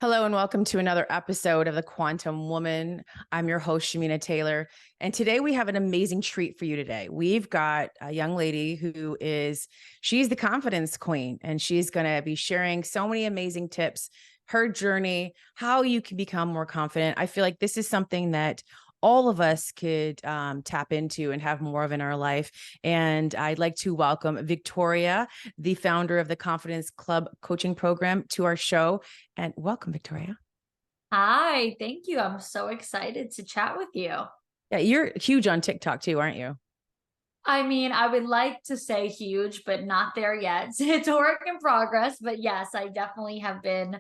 Hello and welcome to another episode of The Quantum Woman. I'm your host, Shamina Taylor. And today we have an amazing treat for you today. We've got a young lady she's the confidence queen, and she's going to be sharing so many amazing tips, her journey, how you can become more confident. I feel like this is something that all of us could tap into and have more of in our life. And I'd like to welcome Victoria, the founder of the Confidence Club coaching program, to our show. And welcome, Victoria. Hi, thank you. I'm so excited to chat with you. Yeah, you're huge on TikTok too, aren't you? I mean, I would like to say huge, but not there yet. It's a work in progress. But yes, I definitely have been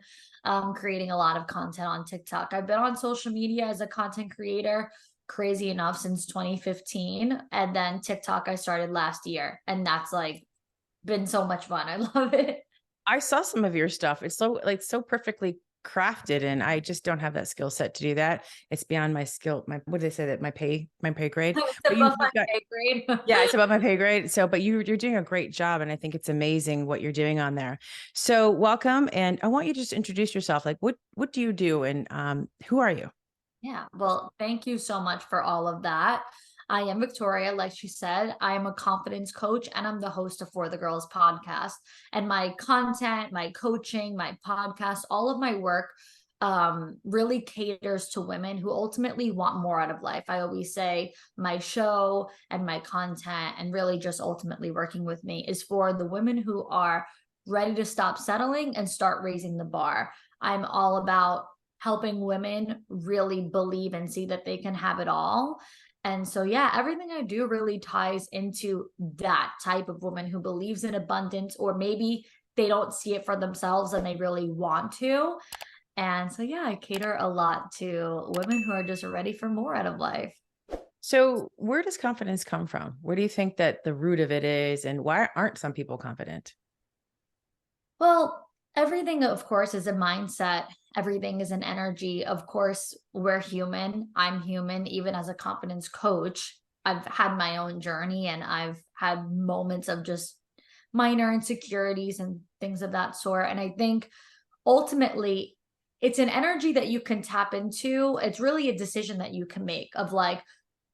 creating a lot of content on TikTok. I've been on social media as a content creator, crazy enough, since 2015. And then TikTok, I started last year. And that's like been so much fun. I love it. I saw some of your stuff. It's so perfectly crafted, and I just don't have that skill set to do that. It's beyond my skill. What did they say, that my pay grade? It's But above my you've got, pay grade. yeah, it's above my pay grade. So, but you're doing a great job, and I think it's amazing what you're doing on there. So, welcome, and I want you to just introduce yourself. Like, what do you do, and who are you? Yeah, well, thank you so much for all of that. I am Victoria, like she said. I am a confidence coach and I'm the host of For the Girls podcast. And my content, my coaching, my podcast, all of my work really caters to women who ultimately want more out of life. I always say my show and my content, and really just ultimately working with me, is for the women who are ready to stop settling and start raising the bar. I'm all about helping women really believe and see that they can have it all. And so, yeah, everything I do really ties into that type of woman who believes in abundance, or maybe they don't see it for themselves and they really want to. And so, yeah, I cater a lot to women who are just ready for more out of life. So, where does confidence come from? Where do you think that the root of it is, and why aren't some people confident? Well, everything, of course, is a mindset. Everything is an energy. Of course, we're human. I'm human. Even as a confidence coach, I've had my own journey and I've had moments of just minor insecurities and things of that sort. And I think ultimately, it's an energy that you can tap into. It's really a decision that you can make of like,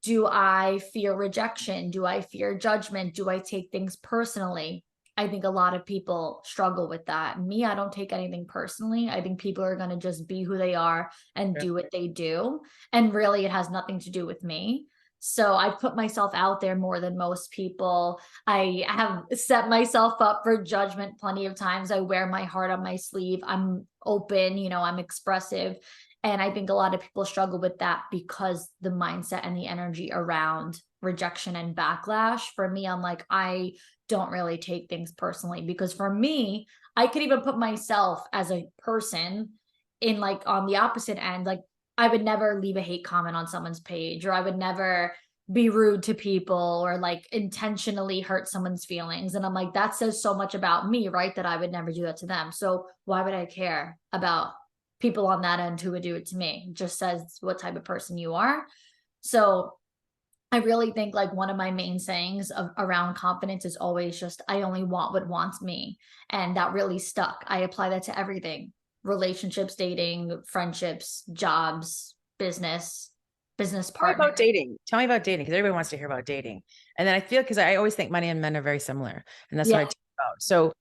do I fear rejection? Do I fear judgment? Do I take things personally? I think a lot of people struggle with that. Me, I don't take anything personally. I think people are going to just be who they are and Yeah. do what they do. And really, it has nothing to do with me. So I put myself out there more than most people. I have set myself up for judgment plenty of times. I wear my heart on my sleeve. I'm open, I'm expressive. And I think a lot of people struggle with that because the mindset and the energy around rejection and backlash. For me, I'm like, I don't really take things personally, because for me, I could even put myself as a person in like on the opposite end. Like, I would never leave a hate comment on someone's page, or I would never be rude to people or like intentionally hurt someone's feelings. And I'm like, that says so much about me, right? That I would never do that to them. So why would I care about people on that end who would do it to me? It just says what type of person you are. So I really think like one of my main sayings around confidence is always just, I only want what wants me. And that really stuck. I apply that to everything: relationships, dating, friendships, jobs, business Tell me partner. about dating. Tell me about dating, because everybody wants to hear about dating. And then I feel, because I always think money and men are very similar, and that's what I Yeah. talk about. So,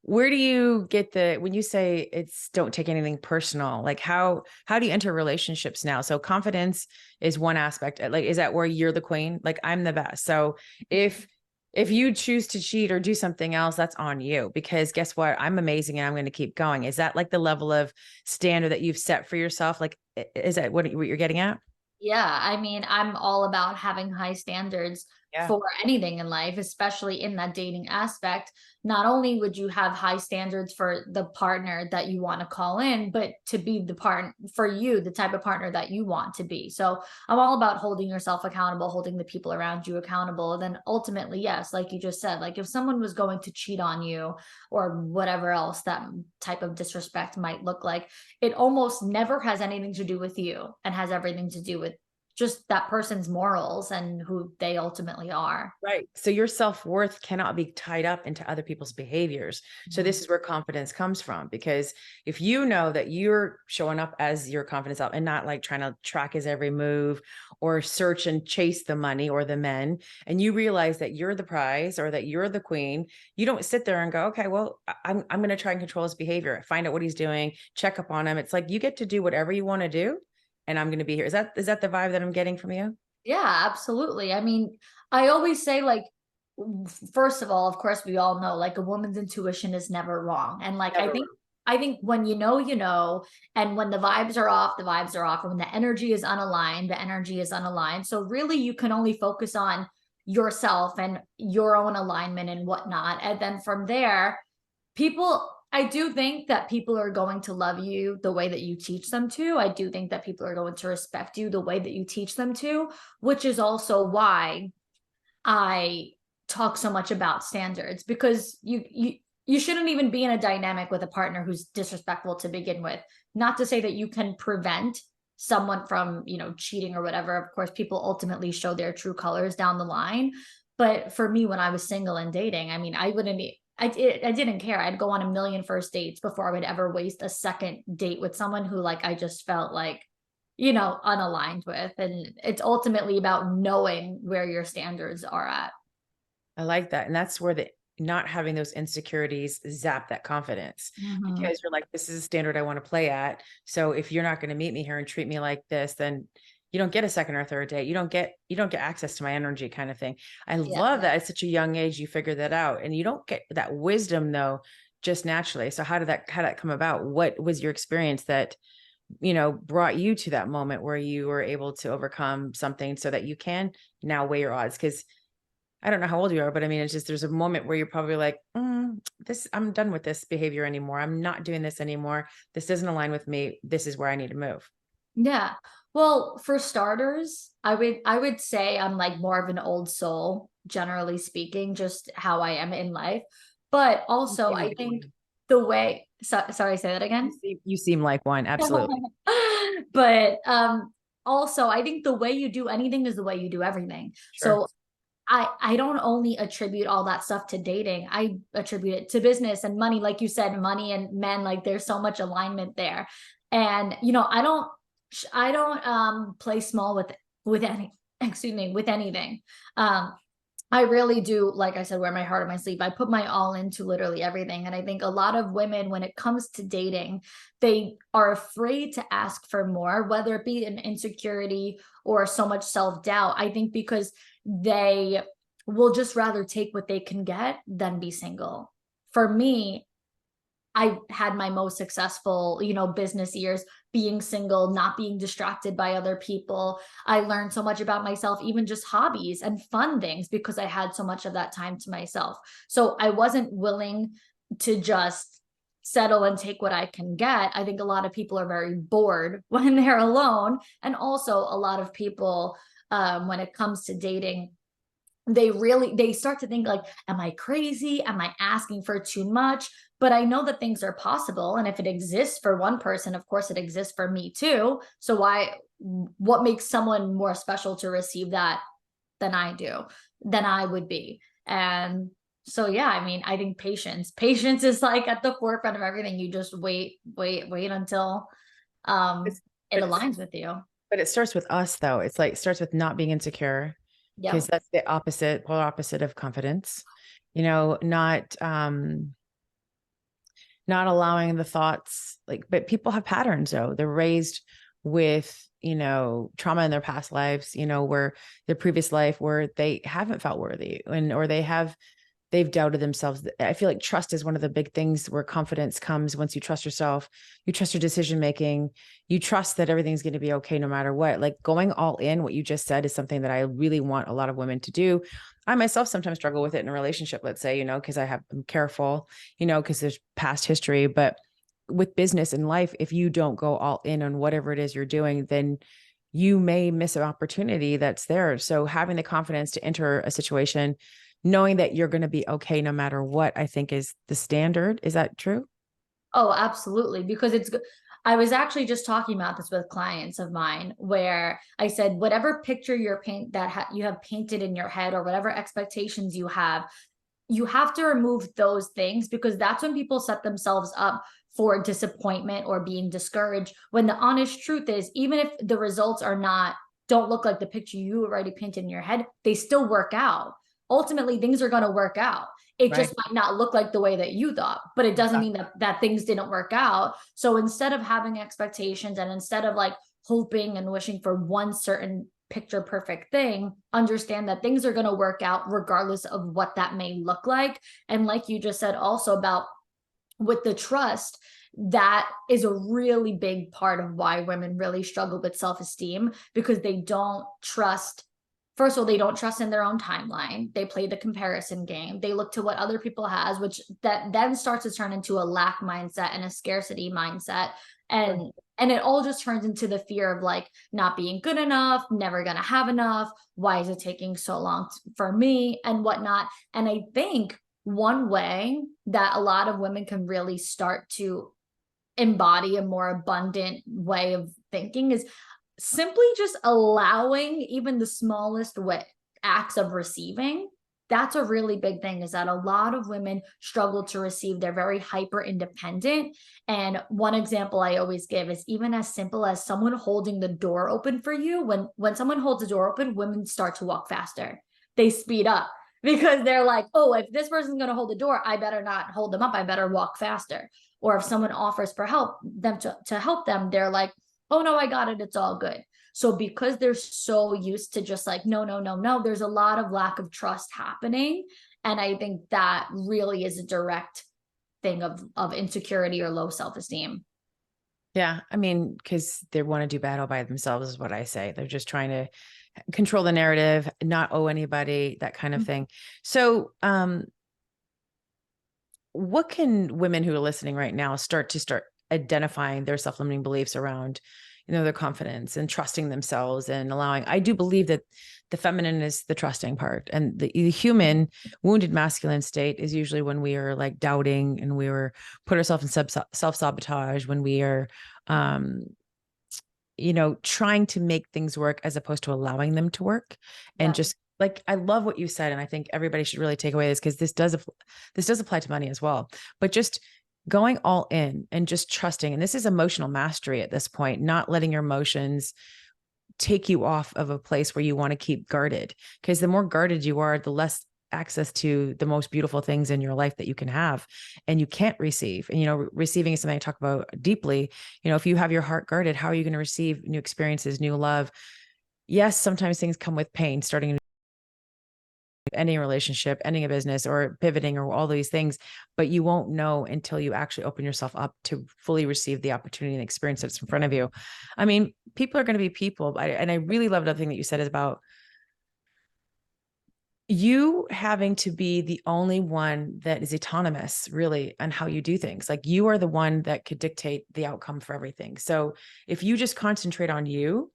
where do you get when you say it's don't take anything personal? Like, how do you enter relationships now? So confidence is one aspect. Like, is that where you're the queen? Like, I'm the best. So if you choose to cheat or do something else, that's on you, because guess what? I'm amazing and I'm going to keep going. Is that like the level of standard that you've set for yourself? Like, is that what you're getting at? Yeah, I mean, I'm all about having high standards Yeah. for anything in life, especially in that dating aspect. Not only would you have high standards for the partner that you want to call in, but to be the part for you, the type of partner that you want to be. So I'm all about holding yourself accountable, holding the people around you accountable. And then ultimately, yes, like you just said, like if someone was going to cheat on you or whatever else that type of disrespect might look like, it almost never has anything to do with you and has everything to do with just that person's morals and who they ultimately are. Right. So your self-worth cannot be tied up into other people's behaviors. So this Mhm. is where confidence comes from, because if you know that you're showing up as your confidence self and not like trying to track his every move or search and chase the money or the men, and you realize that you're the prize or that you're the queen, you don't sit there and go, okay, well, I'm going to try and control his behavior, find out what he's doing, check up on him. It's like you get to do whatever you want to do, and I'm going to be here. Is that the vibe that I'm getting from you? Yeah, absolutely. I mean, I always say, like, first of all, of course, we all know, like, a woman's intuition is never wrong. And like, I Never. think, I think when you know, and when the vibes are off, the vibes are off. And when the energy is unaligned, the energy is unaligned. So really you can only focus on yourself and your own alignment and whatnot. And then from there, people, I do think that people are going to love you the way that you teach them to. I do think that people are going to respect you the way that you teach them to, which is also why I talk so much about standards, because you shouldn't even be in a dynamic with a partner who's disrespectful to begin with. Not to say that you can prevent someone from, cheating or whatever. Of course, people ultimately show their true colors down the line. But for me, when I was single and dating, I mean, I wouldn't be, I didn't care. I'd go on a million first dates before I would ever waste a second date with someone who, like, I just felt like, unaligned with. And it's ultimately about knowing where your standards are at. I like that. And that's where the not having those insecurities zap that confidence, Mhm. because you're like, this is a standard I want to play at. So if you're not going to meet me here and treat me like this, then you don't get a second or third date. You don't get access to my energy, kind of thing. I Yeah. love that at such a young age you figure that out. And you don't get that wisdom though, just naturally. So how did that come about? What was your experience that, brought you to that moment where you were able to overcome something so that you can now weigh your odds? Because I don't know how old you are, but I mean, it's just there's a moment where you're probably like, this, I'm done with this behavior anymore. I'm not doing this anymore. This doesn't align with me. This is where I need to move. Yeah. Well, for starters, I would say I'm like more of an old soul, generally speaking, just how I am in life. But You also, seem I like think one. sorry, say that You again. seem, you seem like one. Absolutely. But also, I think the way you do anything is the way you do everything. Sure. So I don't only attribute all that stuff to dating. I attribute it to business and money. Like you said, money and men, like there's so much alignment there. And I don't play small with any excuse me, with anything. Um I really do, like I said, wear my heart on my sleeve. I put my all into literally everything. And I think a lot of women, when it comes to dating, they are afraid to ask for more, whether it be an insecurity or so much self-doubt. I think because they will just rather take what they can get than be single. For me, I had my most successful, business years being single, not being distracted by other people. I learned so much about myself, even just hobbies and fun things, because I had so much of that time to myself. So I wasn't willing to just settle and take what I can get. I think a lot of people are very bored when they're alone. And also, a lot of people, when it comes to dating, they start to think like, am I crazy, am I asking for too much? But I know that things are possible, and if it exists for one person, of course it exists for me too. So what makes someone more special to receive that than I would be? And so yeah, I mean, I think patience is like at the forefront of everything. You just wait until um It's, it but it's, aligns with you. but it starts with us though. It's like, it starts with not being insecure, because Yep. that's the opposite, polar opposite of confidence, not allowing the thoughts, like, but people have patterns though. They're raised with, trauma in their past lives, where their previous life where they haven't felt worthy, or they've doubted themselves. I feel like trust is one of the big things where confidence comes. Once you trust yourself, you trust your decision making, you trust that everything's going to be okay no matter what. Like going all in, what you just said, is something that I really want a lot of women to do. I myself sometimes struggle with it in a relationship, let's say, because I'm careful, because there's past history. But with business and life, if you don't go all in on whatever it is you're doing, then you may miss an opportunity that's there. So having the confidence to enter a situation, knowing that you're going to be okay no matter what, I think is the standard. Is that true? Oh, absolutely. Because it's good. I was actually just talking about this with clients of mine, where I said, whatever picture you have painted in your head, or whatever expectations you have to remove those things, because that's when people set themselves up for disappointment or being discouraged. When the honest truth is, even if the results don't look like the picture you already painted in your head, they still work out. Ultimately, things are going to work out. It Right. just might not look like the way that you thought, but it doesn't mean that things didn't work out. So instead of having expectations, and instead of like hoping and wishing for one certain picture perfect thing, understand that things are going to work out regardless of what that may look like. And like you just said also about with the trust, that is a really big part of why women really struggle with self-esteem, because they don't trust. First of all, they don't trust in their own timeline. They play the comparison game. They look to what other people has, which that then starts to turn into a lack mindset and a scarcity mindset. And it all just turns into the fear of like not being good enough, never gonna have enough. Why is it taking so long for me and whatnot? And I think one way that a lot of women can really start to embody a more abundant way of thinking is simply just allowing even the smallest acts of receiving. That's a really big thing, is that a lot of women struggle to receive. They're very hyper independent. And one example I always give is even as simple as someone holding the door open for you. When someone holds the door open, women start to walk faster. They speed up, because they're like, oh, if this person's going to hold the door, I better not hold them up. I better walk faster. Or if someone offers for help, them to help them, they're like, oh no, I got it. It's all good. So because they're so used to just like, no, no, no, no, there's a lot of lack of trust happening. And I think that really is a direct thing of insecurity or low self-esteem. Yeah. I mean, because they want to do battle by themselves is what I say. They're just trying to control the narrative, not owe anybody, that kind of thing. So, what can women who are listening right now start identifying their self-limiting beliefs around, their confidence and trusting themselves and allowing? I do believe that the feminine is the trusting part, and the human wounded masculine state is usually when we are like doubting and we were put ourselves in self-sabotage, when we are, trying to make things work as opposed to allowing them to work. And Yeah. just like, I love what you said. And I think everybody should really take away this, because this does apply to money as well, but just going all in and just trusting. And this is emotional mastery at this point, not letting your emotions take you off of a place where you want to keep guarded. Because the more guarded you are, the less access to the most beautiful things in your life that you can have and you can't receive. And, receiving is something I talk about deeply. If you have your heart guarded, how are you going to receive new experiences, new love? Yes, sometimes things come with pain, starting ending a relationship, ending a business, or pivoting, or all these things, but you won't know until you actually open yourself up to fully receive the opportunity and experience that's in front of you. I mean, people are going to be people. And I really love another thing that you said is about you having to be the only one that is autonomous really on how you do things. Like, you are the one that could dictate the outcome for everything. So if you just concentrate on you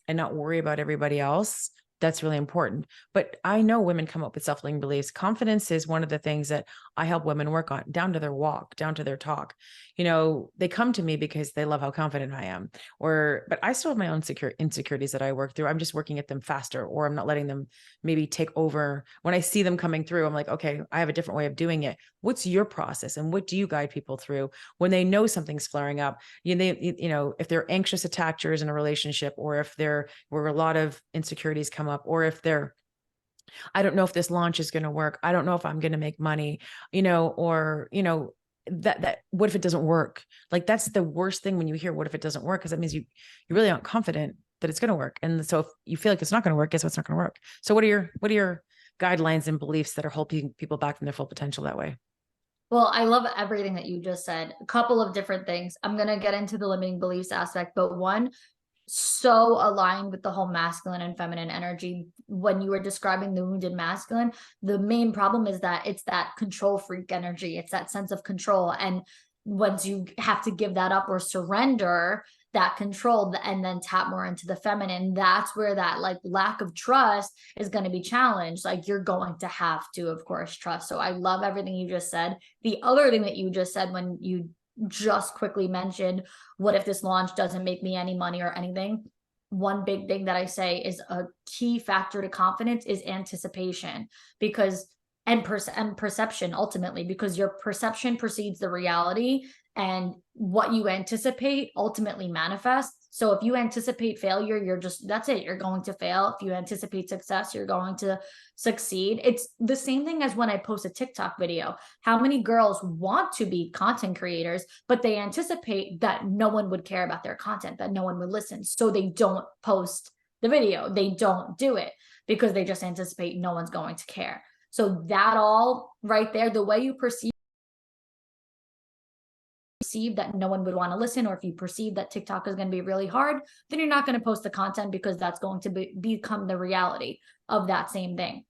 and not worry about everybody else, that's really important. But I know women come up with self-limiting beliefs. Confidence is one of the things that I help women work on, down to their walk, down to their talk. They come to me because they love how confident I am, but I still have my own insecurities that I work through. I'm just working at them faster, or I'm not letting them maybe take over. When I see them coming through, I'm like, okay, I have a different way of doing it. What's your process? And what do you guide people through when they know something's flaring up? If they're anxious attachers in a relationship, or if there were a lot of insecurities come up, or if I don't know if this launch is going to work. I don't know if I'm going to make money, or, that what if it doesn't work? Like, that's the worst thing when you hear, what if it doesn't work? Cause that means you really aren't confident that it's going to work. And so if you feel like it's not going to work, guess what's not going to work? So what are your guidelines and beliefs that are holding people back from their full potential that way? Well, I love everything that you just said. A couple of different things. I'm going to get into the limiting beliefs aspect, but one, so aligned with the whole masculine and feminine energy. When you were describing the wounded masculine, the main problem is that it's that control freak energy. It's that sense of control. And once you have to give that up or surrender that control and then tap more into the feminine, that's where that like lack of trust is going to be challenged. Like, you're going to have to, of course, trust. So I love everything you just said. The other thing that you just said, when you just quickly mentioned, what if this launch doesn't make me any money or anything? One big thing that I say is a key factor to confidence is anticipation, because and perception ultimately, because your perception precedes the reality, and what you anticipate ultimately manifests. So if you anticipate failure, that's it, you're going to fail. If you anticipate success, you're going to succeed. It's the same thing as when I post a TikTok video. How many girls want to be content creators, but they anticipate that no one would care about their content, that no one would listen, so they don't post the video, they don't do it, because they just anticipate no one's going to care. So that all right there, the way you perceive that no one would want to listen, or if you perceive that TikTok is going to be really hard, then you're not going to post the content, because that's going to become the reality of that same thing.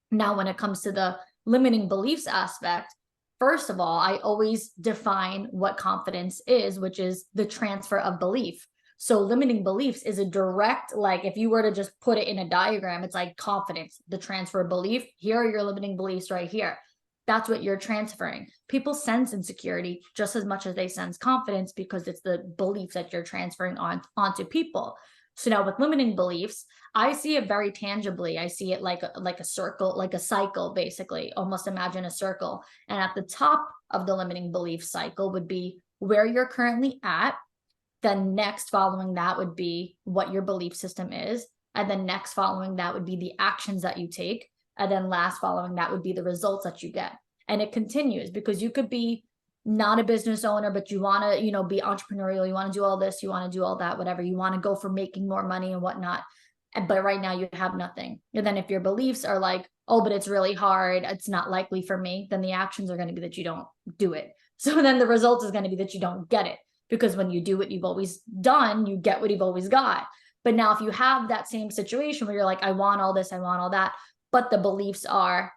Now, when it comes to the limiting beliefs aspect, first of all, I always define what confidence is, which is the transfer of belief. So limiting beliefs is a direct, like if you were to just put it in a diagram, it's like confidence, the transfer of belief. Here are your limiting beliefs right here. That's what you're transferring. People sense insecurity just as much as they sense confidence, because it's the beliefs that you're transferring onto people. So now with limiting beliefs, I see it very tangibly. I see it like a circle, like a cycle, basically. Almost imagine a circle. And at the top of the limiting belief cycle would be where you're currently at. Then next following that would be what your belief system is. And then next following that would be the actions that you take. And then last following that would be the results that you get. And it continues, because you could be not a business owner, but you want to, be entrepreneurial. You want to do all this, you want to do all that, whatever. You want to go for making more money and whatnot. But right now you have nothing. And then if your beliefs are like, oh, but it's really hard, it's not likely for me, then the actions are going to be that you don't do it. So then the result is going to be that you don't get it. Because when you do what you've always done, you get what you've always got. But now if you have that same situation where you're like, I want all this, I want all that, but the beliefs are,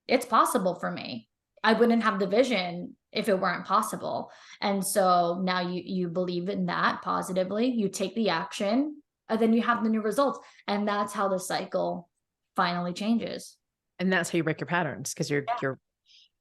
it's possible for me, I wouldn't have the vision if it weren't possible. And so now you believe in that positively, you take the action, and then you have the new results. And that's how the cycle finally changes. And that's how you break your patterns, because I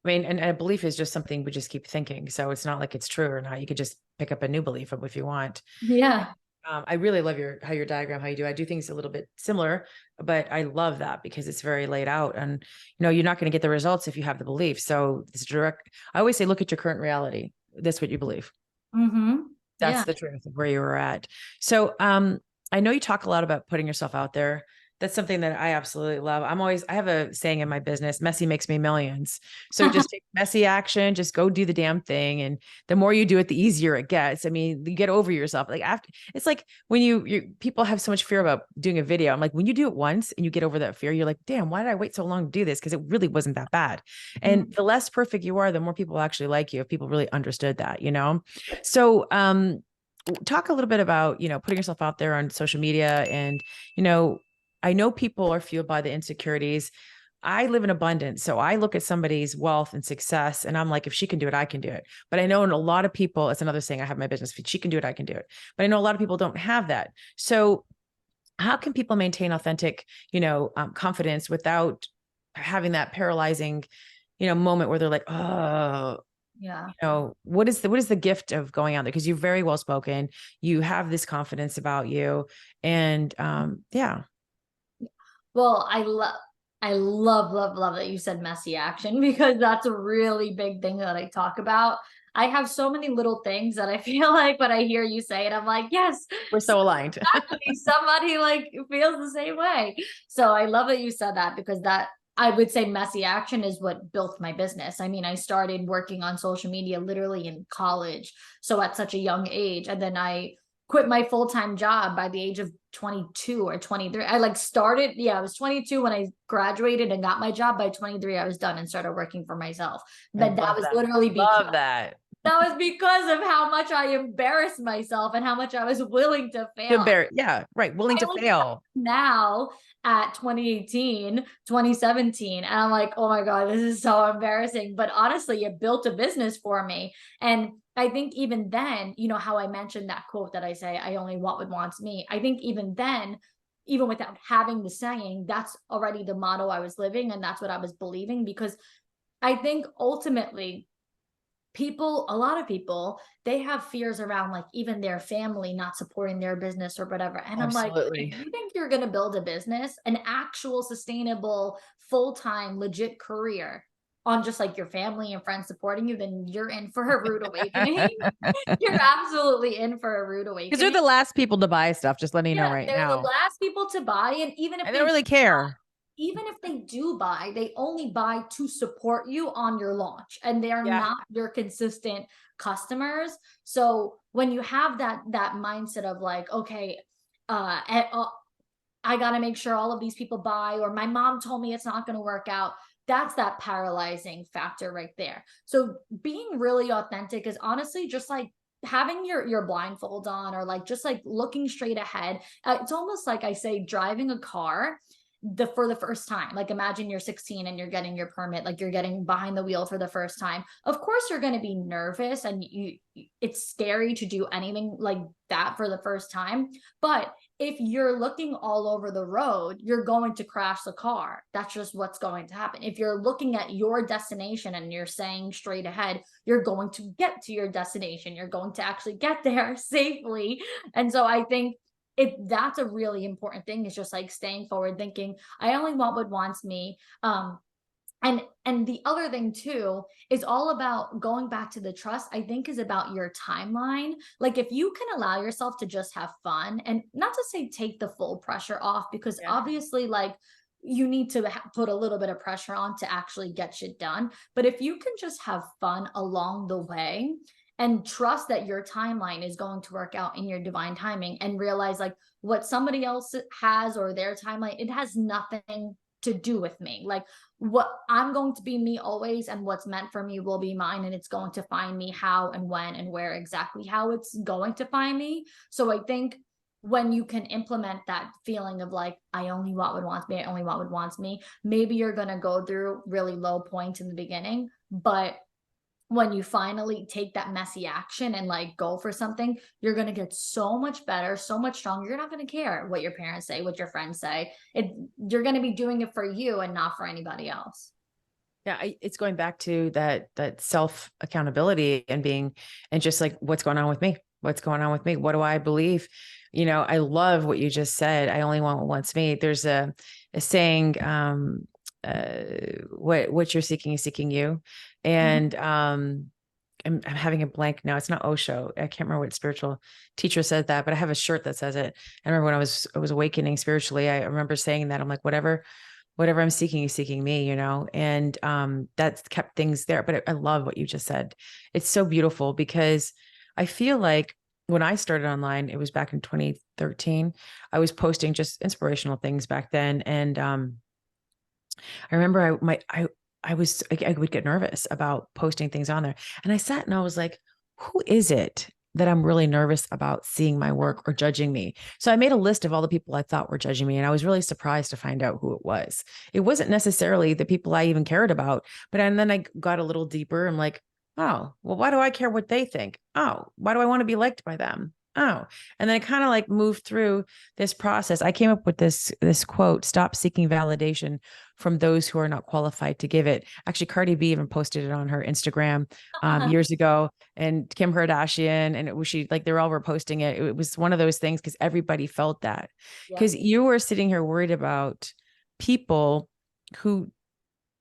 mean, and a belief is just something we just keep thinking. So it's not like it's true or not. You could just pick up a new belief if you want. Yeah. I really love how your diagram, how you do. I do things a little bit similar, but I love that because it's very laid out, and you're not going to get the results if you have the belief. So it's direct. I always say, look at your current reality. That's what you believe. Mm-hmm. That's Yeah. the truth of where you were at. So, I know you talk a lot about putting yourself out there. That's something that I absolutely love. I have a saying in my business, messy makes me millions. So just take messy action, just go do the damn thing. And the more you do it, the easier it gets. I mean, you get over yourself. Like after, it's like when people have so much fear about doing a video. I'm like, when you do it once and you get over that fear, you're like, damn, why did I wait so long to do this? Because it really wasn't that bad. And the less perfect you are, the more people actually like you, if people really understood that, So, talk a little bit about, putting yourself out there on social media. And, I know people are fueled by the insecurities. I live in abundance. So I look at somebody's wealth and success and I'm like, if she can do it, I can do it. But I know in a lot of people, it's another saying I have in my business, if she can do it, I can do it. But I know a lot of people don't have that. So how can people maintain authentic, confidence without having that paralyzing, moment where they're like, oh, Yeah. what is the gift of going out there? Because you're very well spoken. You have this confidence about you. And yeah. Well, I love that you said messy action, because that's a really big thing that I talk about. I have so many little things that I feel like when I hear you say it, I'm like, yes, We're so aligned. somebody like feels the same way. So I love that you said that, because that, I would say messy action is what built my business. I mean, I started working on social media literally in college. So at such a young age. And then I quit my full-time job by the age of 22 or 23. I I was 22 when I graduated and got my job. By 23, I was done and started working for myself. But that was literally because Love that. that was because of how much I embarrassed myself and how much I was willing to fail. Yeah, right. Willing to fail. Now at 2018, 2017, and I'm like, oh my God, this is so embarrassing. But honestly, it built a business for me. And I think even then, how I mentioned that quote that I say, I only want what wants me. I think even then, even without having the saying, that's already the motto I was living, and that's what I was believing. Because I think ultimately, a lot of people, they have fears around like even their family not supporting their business or whatever. And I'm like, if Absolutely. you think you're going to build a business, an actual sustainable, full-time, legit career on just like your family and friends supporting you, then you're in for a rude awakening. You're absolutely in for a rude Because they're awakening. the last people to buy stuff, just letting you know Yeah, right they're the now. last people to buy, and And they don't really care. even if they do buy, they only buy to support you on your launch, and they're Yeah. not your consistent customers. So when you have that mindset of like, okay, I got to make sure all of these people buy, or my mom told me it's not going to work out. That's that paralyzing factor right there. So being really authentic is honestly just like having your blindfold on, or like just like looking straight ahead. It's almost like I say driving a car for the first time. Like imagine you're 16 and you're getting your permit, like you're getting behind the wheel for the first time. Of course you're going to be nervous, and it's scary to do anything like that for the first time. But if you're looking all over the road, you're going to crash the car. That's just what's going to happen. If you're looking at your destination and you're saying straight ahead, you're going to get to your destination. You're going to actually get there safely. And so I think that's a really important thing, is just like staying forward thinking, I only want what wants me. And the other thing too is all about going back to the trust, I think, is about your timeline. Like if you can allow yourself to just have fun, and not to say take the full pressure off, because Yeah. obviously like you need to put a little bit of pressure on to actually get shit done. But if you can just have fun along the way and trust that your timeline is going to work out in your divine timing, and realize like what somebody else has or their timeline, it has nothing to do with me. Like what I'm going to be me always, and what's meant for me will be mine, and it's going to find me how and when and where exactly how it's going to find me. So I think when you can implement that feeling of like, I only want what wants me, I only want what wants me, maybe you're going to go through really low points in the beginning, but when you finally take that messy action and like go for something, you're going to get so much better, so much stronger. You're not going to care what your parents say, what your friends say. You're going to be doing it for you and not for anybody else. Yeah, it's going back to that self accountability and being, and just like, what's going on with me? What's going on with me? What do I believe? I love what you just said. I only want what wants me. There's a saying, what you're seeking is seeking you. Mhm. And I'm having a blank now. It's not Osho. I can't remember what spiritual teacher said that, but I have a shirt that says it. I remember when I was awakening spiritually, I remember saying that. I'm like, whatever I'm seeking is seeking me, and that's kept things there. But I love what you just said. It's so beautiful, because I feel like when I started online, it was back in 2013. I was posting just inspirational things back then. And I remember I would get nervous about posting things on there. And I sat and I was like, who is it that I'm really nervous about seeing my work or judging me? So I made a list of all the people I thought were judging me. And I was really surprised to find out who it was. It wasn't necessarily the people I even cared about, but and then I got a little deeper. I'm like, oh, well, why do I care what they think? Oh, why do I want to be liked by them? Oh, and then I kind of like moved through this process. I came up with this quote: stop seeking validation from those who are not qualified to give it. Actually, Cardi B even posted it on her Instagram years ago, and Kim Kardashian, and it was she, like, they all were posting it. It was one of those things, because everybody felt that. Yep. Because you were sitting here worried about people who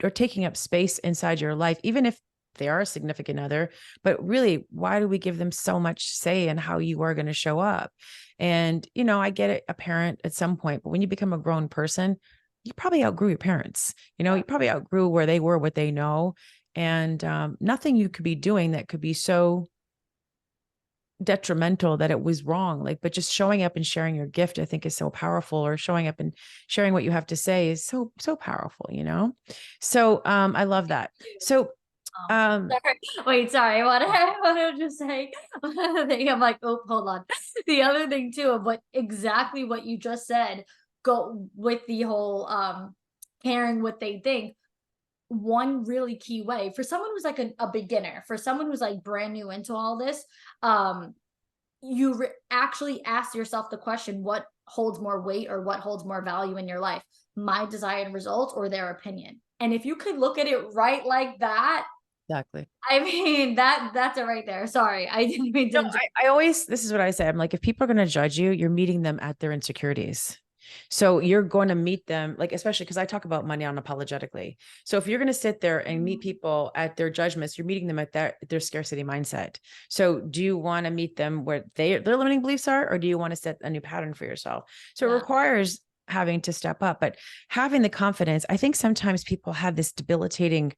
are taking up space inside your life, even if they are a significant other. But really, why do we give them so much say in how you are going to show up? And, I get it, a parent at some point, but when you become a grown person, you probably outgrew your parents. You probably outgrew where they were, what they know. And nothing you could be doing that could be so detrimental that it was wrong. Like, but just showing up and sharing your gift, I think, is so powerful. Or showing up and sharing what you have to say is so powerful. So I love that. So Sorry. Wait, sorry. I want to just say one thing. I'm like, oh, hold on. The other thing too of what exactly what you just said, go with the whole caring what they think. One really key way for someone who's like a beginner, for someone who's like brand new into all this, you actually ask yourself the question, what holds more weight or what holds more value in your life, my desired result or their opinion? And if you could look at it right like that, Exactly. I mean, that's it right there. Sorry, I didn't mean to No, interrupt. I always, this is what I say. I'm like, if people are going to judge you, you're meeting them at their insecurities. So you're going to meet them, like, especially because I talk about money unapologetically. So if you're going to sit there and meet people at their judgments, you're meeting them at their scarcity mindset. So do you want to meet them where their limiting beliefs are, or do you want to set a new pattern for yourself? So it Yeah. requires having to step up, but having the confidence. I think sometimes people have this debilitating,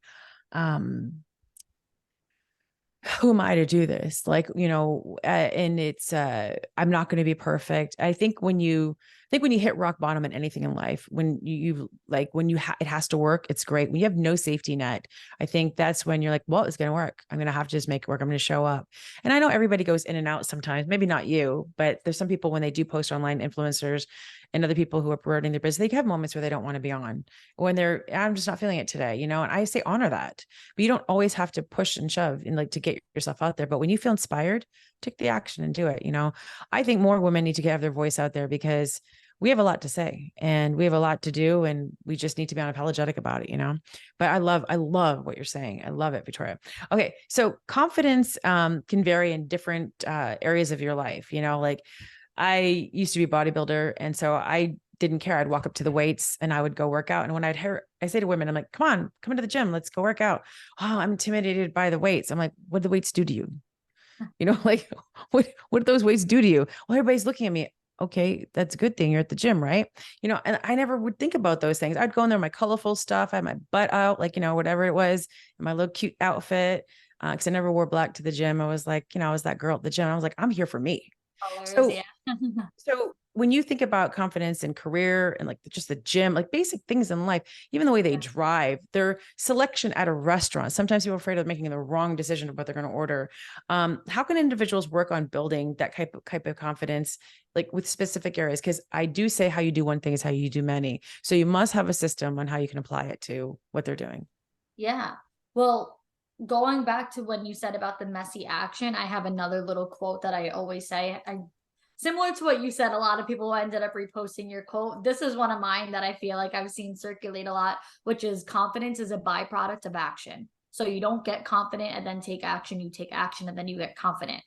who am I to do this? Like, and it's, I'm not going to be perfect. I think when you hit rock bottom in anything in life, when you like, it has to work, it's great. When you have no safety net, I think that's when you're like, well, it's going to work. I'm going to have to just make it work. I'm going to show up. And I know everybody goes in and out sometimes, maybe not you, but there's some people when they do post online, influencers and other people who are promoting their business, they have moments where they don't want to be on, when I'm just not feeling it today, and I say honor that, but you don't always have to push and shove and like to get yourself out there. But when you feel inspired, take the action and do it. I think more women need to have their voice out there because we have a lot to say and we have a lot to do, and we just need to be unapologetic about it. But I love what you're saying. I love it, Victoria. Okay. So confidence can vary in different areas of your life. Like I used to be a bodybuilder. And so I didn't care. I'd walk up to the weights and I would go work out. And when I say to women, I'm like, come into the gym. Let's go work out. Oh, I'm intimidated by the weights. I'm like, what do the weights do to you? Like what do those weights do to you? Well, everybody's looking at me. Okay, that's a good thing. You're at the gym, right? And I never would think about those things. I'd go in there, my colorful stuff. I had my butt out, like, whatever it was, in my little cute outfit. Cause I never wore black to the gym. I was like, I was that girl at the gym. I was like, I'm here for me. Colors, So yeah. so when you think about confidence and career and like just the gym, like basic things in life, even the way they Yeah. drive, their selection at a restaurant, sometimes people are afraid of making the wrong decision of what they're going to order. How can individuals work on building that type of confidence, like with specific areas? Because I do say how you do one thing is how you do many. So you must have a system on how you can apply it to what they're doing. Yeah. Well, going back to when you said about the messy action, I have another little quote that I always say. Similar to what you said, a lot of people ended up reposting your quote. This is one of mine that I feel like I've seen circulate a lot, which is confidence is a byproduct of action. So you don't get confident and then take action. You take action and then you get confident.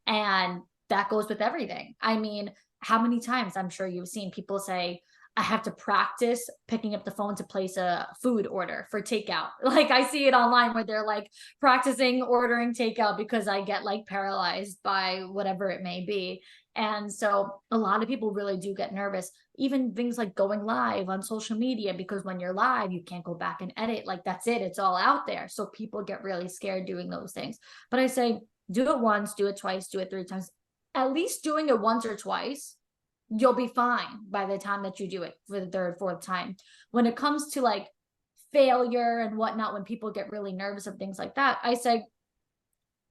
And that goes with everything. I mean, how many times I'm sure you've seen people say, I have to practice picking up the phone to place a food order for takeout. Like I see it online where they're like practicing ordering takeout because I get like paralyzed by whatever it may be. And so a lot of people really do get nervous, even things like going live on social media, because when you're live, you can't go back and edit. Like that's it, it's all out there. So people get really scared doing those things. But I say, do it once, do it twice, do it three times. At least doing it once or twice, you'll be fine by the time that you do it for the third, fourth time. When it comes to like failure and whatnot, when people get really nervous of things like that, I say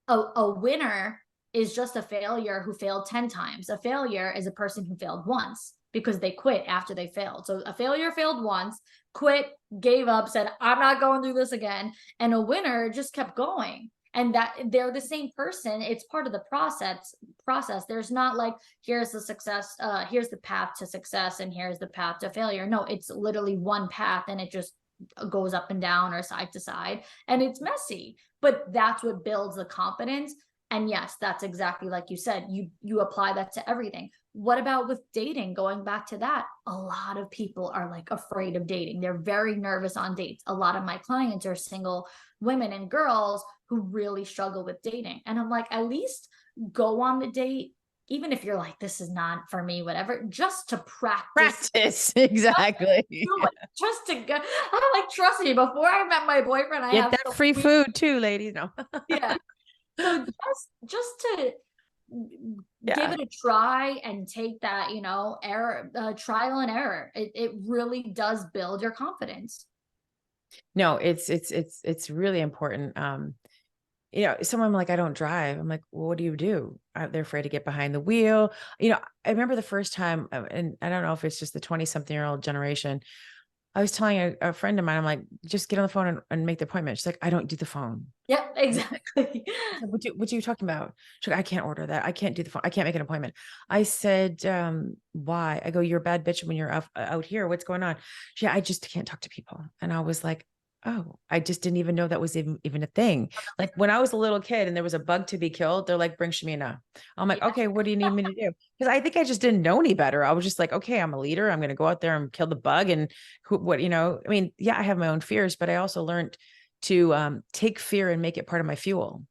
a winner is just a failure who failed 10 times. A failure is a person who failed once because they quit after they failed. So a failure failed once, quit, gave up, said, I'm not going through this again. And a winner just kept going. And that they're the same person. It's part of the process. There's not like, here's the success, here's the path to success, and here's the path to failure. No, it's literally one path and it just goes up and down or side to side. And it's messy, but that's what builds the confidence. And yes, that's exactly like you said, you apply that to everything. What about with dating? Going back to that, a lot of people are like afraid of dating. They're very nervous on dates. A lot of my clients are single women and girls who really struggle with dating. And I'm like, at least go on the date, even if you're like, this is not for me, whatever, just to practice. Practice. Exactly. Just to go. I'm like, trust me, before I met my boyfriend, I Get have that free food too, ladies. No. yeah. So just to give Yeah. it a try and take that, error, trial and error. It really does build your confidence. No, it's really important. Someone like, I don't drive. I'm like, well, what do you do? They're afraid to get behind the wheel. I remember the first time, and I don't know if it's just the 20-something-year-old generation. I was telling a friend of mine, I'm like, just get on the phone and make the appointment. She's like, I don't do the phone. Yep, exactly. What are you talking about? She's like, I can't order that. I can't do the phone. I can't make an appointment. I said, why? I go, you're a bad bitch when you're out here. What's going on? Yeah, I just can't talk to people. And I was like, oh, I just didn't even know that was even a thing. Like when I was a little kid and there was a bug to be killed, they're like, bring Shamina. I'm like, Yeah. okay, what do you need me to do? Because I think I just didn't know any better. I was just like, okay, I'm a leader. I'm going to go out there and kill the bug. And what, I mean, yeah, I have my own fears, but I also learned to take fear and make it part of my fuel.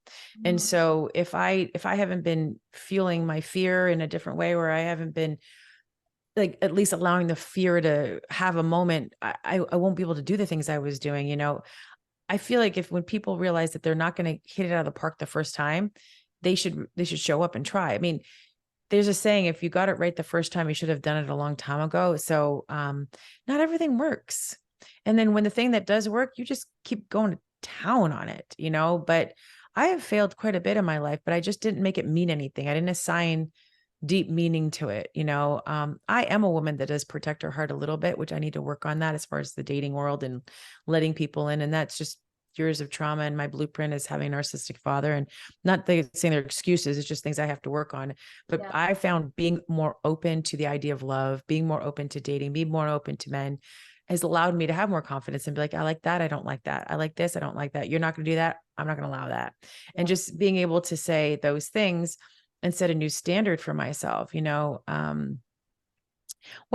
And Mhm. so if I haven't been fueling my fear in a different way, where I haven't been like at least allowing the fear to have a moment, I won't be able to do the things I was doing. I feel like if when people realize that they're not going to hit it out of the park the first time, they should show up and try. I mean, there's a saying, if you got it right the first time, you should have done it a long time ago. So not everything works. And then when the thing that does work, you just keep going to town on it. But I have failed quite a bit in my life, but I just didn't make it mean anything. I didn't assign deep meaning to it. I am a woman that does protect her heart a little bit, which I need to work on that as far as the dating world and letting people in. And that's just years of trauma. And my blueprint is having a narcissistic father, and not saying they're excuses. It's just things I have to work on. But Yeah. I found being more open to the idea of love, being more open to dating, being more open to men has allowed me to have more confidence and be like, I like that. I don't like that. I like this. I don't like that. You're not going to do that. I'm not going to allow that. And Yeah. just being able to say those things and set a new standard for myself. What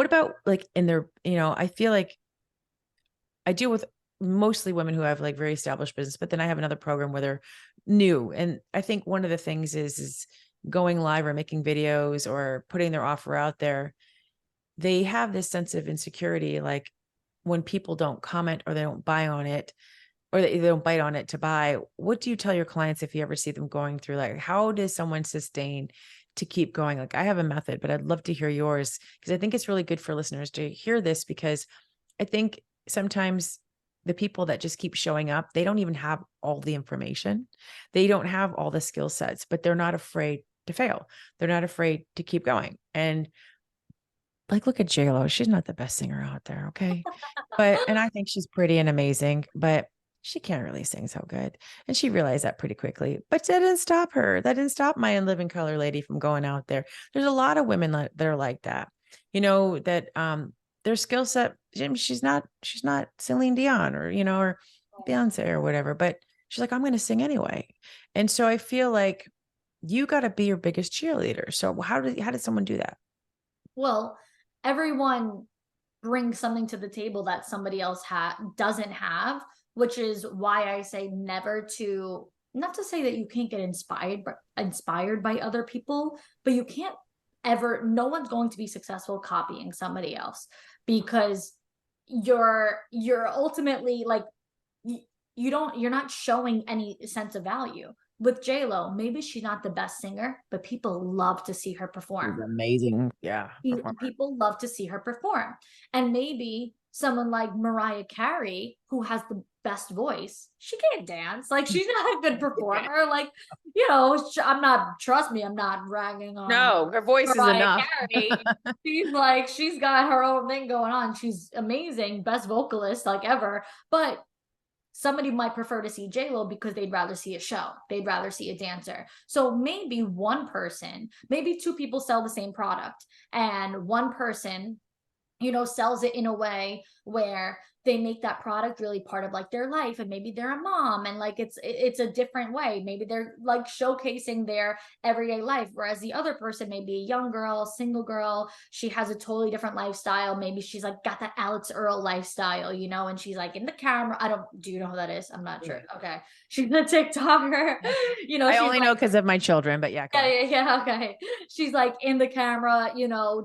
about like in I feel like I deal with mostly women who have like very established business, but then I have another program where they're new. And I think one of the things is going live or making videos or putting their offer out there. They have this sense of insecurity, like when people don't comment or they don't buy on it, or they don't bite on it to buy. What do you tell your clients if you ever see them going through, like, how does someone sustain to keep going? Like, I have a method, but I'd love to hear yours, because I think it's really good for listeners to hear this, because I think sometimes the people that just keep showing up, they don't even have all the information. They don't have all the skill sets, but they're not afraid to fail. They're not afraid to keep going. And like, look at JLo. She's not the best singer out there. Okay. And I think she's pretty and amazing, but she can't really sing so good. And she realized that pretty quickly, but that didn't stop her. That didn't stop my In Living Color lady from going out there. There's a lot of women that are like that, that their skill set, she's not Celine Dion or Beyonce or whatever, but she's like, I'm going to sing anyway. And so I feel like you got to be your biggest cheerleader. So how did someone do that? Well, everyone brings something to the table that somebody else doesn't have, which is why I say never to, not to say that you can't get inspired by other people, but you can't ever, no one's going to be successful copying somebody else, because you're ultimately like, you're not showing any sense of value. With J Lo, maybe she's not the best singer, but people love to see her She's perform. amazing. Yeah. Performer. People love to see her perform. And maybe someone like Mariah Carey, who has the best voice, she can't dance. Like, she's not a good performer. Like, I'm not, trust me, I'm not ragging on No, her voice is Mariah enough. Carey. She's got her own thing going on. She's amazing, best vocalist like ever. But somebody might prefer to see J-Lo because they'd rather see a show. They'd rather see a dancer. So maybe one person, maybe two people sell the same product, and one person, sells it in a way where they make that product really part of like their life, and maybe they're a mom, and like it's a different way. Maybe they're like showcasing their everyday life, whereas the other person may be a young girl, single girl, she has a totally different lifestyle. Maybe she's like got that Alex Earl lifestyle, and she's like in the camera. I don't Do you know who that is? I'm not sure. Okay. She's a TikToker. I She's only know because of my children, but yeah, go yeah, on. yeah, yeah. Okay. She's like in the camera,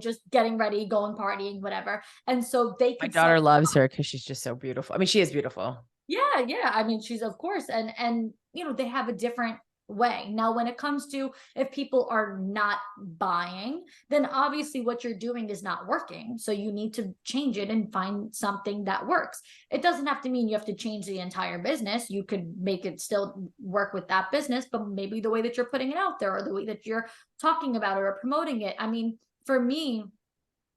just getting ready, going partying, whatever. And so they My could sell. daughter loves her because she's just so beautiful. I mean, she is beautiful. Yeah, yeah. I mean, she's, of course, and they have a different way. Now, when it comes to, if people are not buying, then obviously what you're doing is not working. So you need to change it and find something that works. It doesn't have to mean you have to change the entire business. You could make it still work with that business, but maybe the way that you're putting it out there, or the way that you're talking about it or promoting it. I mean, for me,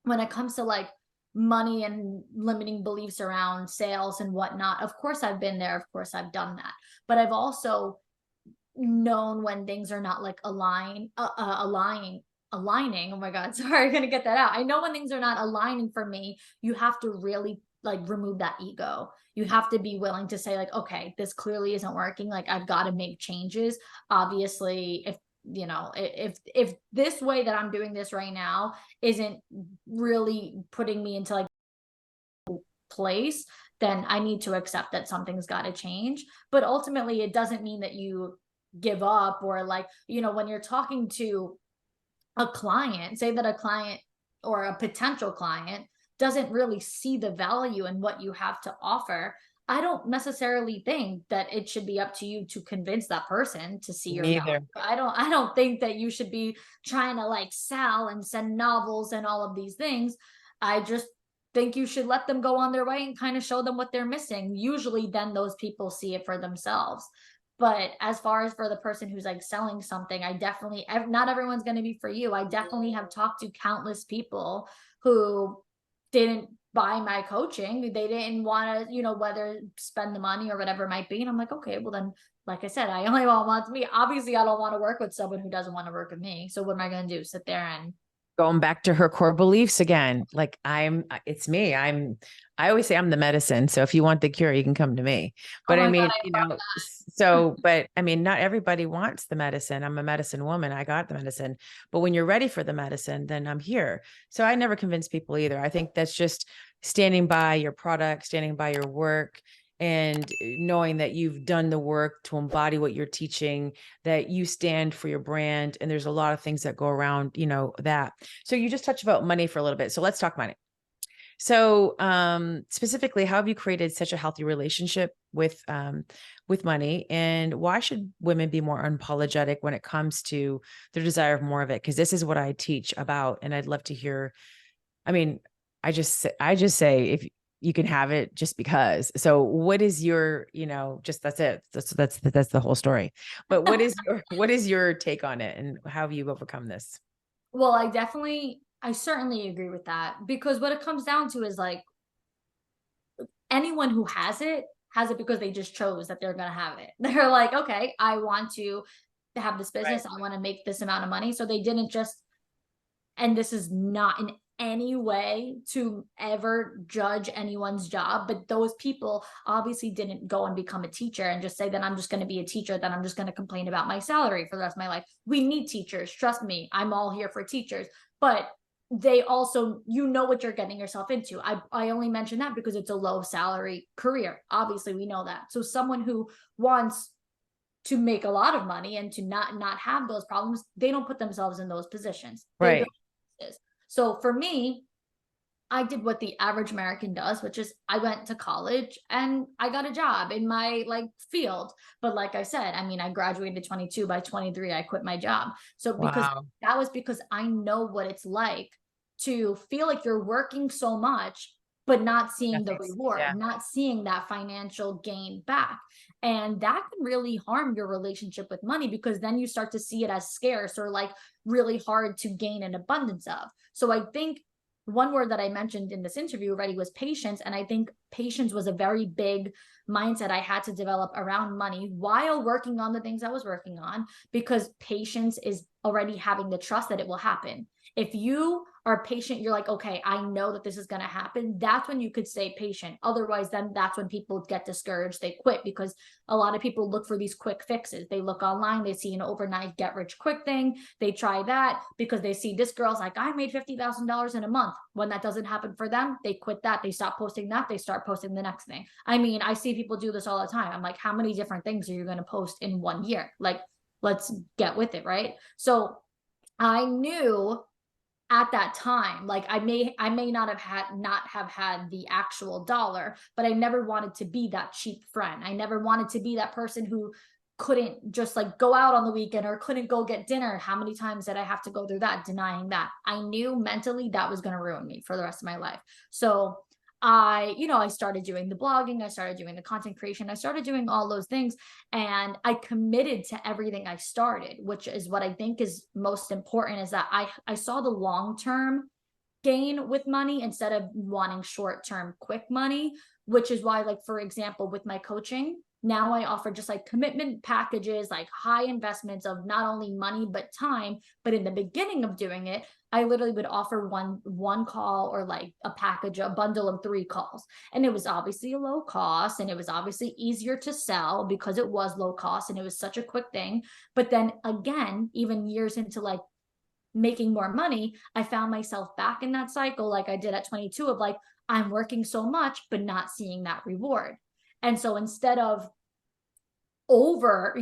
when it comes to like money and limiting beliefs around sales and whatnot, of course I've been there, of course I've done that, but I've also known when things are not like aligning. Oh my god, sorry, I'm gonna get that out. I know when things are not aligning for me. You have to really like remove that ego. You have to be willing to say like, okay, this clearly isn't working. Like I've got to make changes. Obviously, if you know, if this way that I'm doing this right now isn't really putting me into like place, then I need to accept that something's got to change. But ultimately, it doesn't mean that you give up or like, you know, when you're talking to a client, say that a client or a potential client doesn't really see the value in what you have to offer, I don't necessarily think that it should be up to you to convince that person to see your value. Neither. I don't think that you should be trying to like sell and send novels and all of these things. I just think you should let them go on their way and kind of show them what they're missing. Usually then those people see it for themselves. But as far as for the person who's like selling something, I definitely, not everyone's going to be for you. I definitely have talked to countless people who didn't buy my coaching. They didn't want to, you know, whether spend the money or whatever it might be. And I'm like, okay, well then, like I said, I only want me. Obviously, I don't want to work with someone who doesn't want to work with me. So what am I going to do? Sit there and Going back to her core beliefs again. Like it's me. I always say I'm the medicine. So if you want the cure, you can come to me. oh But I my God, mean, you know, but I mean, not everybody wants the medicine. I'm a medicine woman. I got the medicine. But when you're ready for the medicine, then I'm here. So I never convince people either. I think that's just standing by your product, standing by your work, and knowing that you've done the work to embody what you're teaching, that you stand for your brand. And there's a lot of things that go around, you know, that. So you just touched about money for a little bit. So let's talk money. So specifically, how have you created such a healthy relationship with money, and why should women be more unapologetic when it comes to their desire of more of it? Because this is what I teach about, and I'd love to hear. I mean, I just say if you can have it just because. So what is your, you know, just that's it. That's the whole story. But what is your take on it, and how have you overcome this? well, I certainly agree with that because what it comes down to is like anyone who has it because they just chose that they're going to have it. They're like, okay, I want to have this Right. business. I want to make this amount of money. So they didn't just, and this is not in any way to ever judge anyone's job, but those people obviously didn't go and become a teacher and just say that I'm just going to be a teacher, then I'm just going to complain about my salary for the rest of my life. We need teachers. Trust me, I'm all here for teachers. But they also, you know what you're getting yourself into. I only mention that because it's a low salary career. Obviously, we know that. So someone who wants to make a lot of money and to not have those problems, they don't put themselves in those positions. They Right. build businesses. So for me, I did what the average American does, which is I went to college and I got a job in my like field. But like I said, I mean, I graduated 22, by 23, I quit my job. So because Wow. that was because I know what it's like to feel like you're working so much, but not seeing the Nothing's, yeah. reward, not seeing that financial gain back. And that can really harm your relationship with money because then you start to see it as scarce or like really hard to gain an abundance of. So I think one word that I mentioned in this interview already was patience. And I think patience was a very big mindset I had to develop around money while working on the things I was working on, because patience is already having the trust that it will happen. If you are patient, you're like, okay, I know that this is going to happen. That's when you could stay patient. Otherwise, then that's when people get discouraged. They quit because a lot of people look for these quick fixes. They look online, they see an overnight get rich quick thing. They try that because they see this girl's like, I made $50,000 in a month. When that doesn't happen for them, they quit that. They stop posting that. They start posting the next thing. I mean, I see people do this all the time. I'm like, how many different things are you going to post in 1 year? Like, let's get with it, right? So I knew at that time, like I may not have had the actual dollar, but I never wanted to be that cheap friend. I never wanted to be that person who couldn't just like go out on the weekend or couldn't go get dinner. How many times did I have to go through that, denying that? I knew mentally that was going to ruin me for the rest of my life. So I started doing the blogging, I started doing the content creation, I started doing all those things, and I committed to everything I started, which is what I think is most important, is that I saw the long-term gain with money instead of wanting short-term quick money, which is why, like, for example, with my coaching, Now I offer just like commitment packages, like high investments of not only money, but time. But in the beginning of doing it, I literally would offer one call, or like a package, a bundle of 3 calls. And it was obviously a low cost, and it was obviously easier to sell because it was low cost and it was such a quick thing. But then again, even years into like making more money, I found myself back in that cycle like I did at 22 of like, I'm working so much, but not seeing that reward. And so instead of over,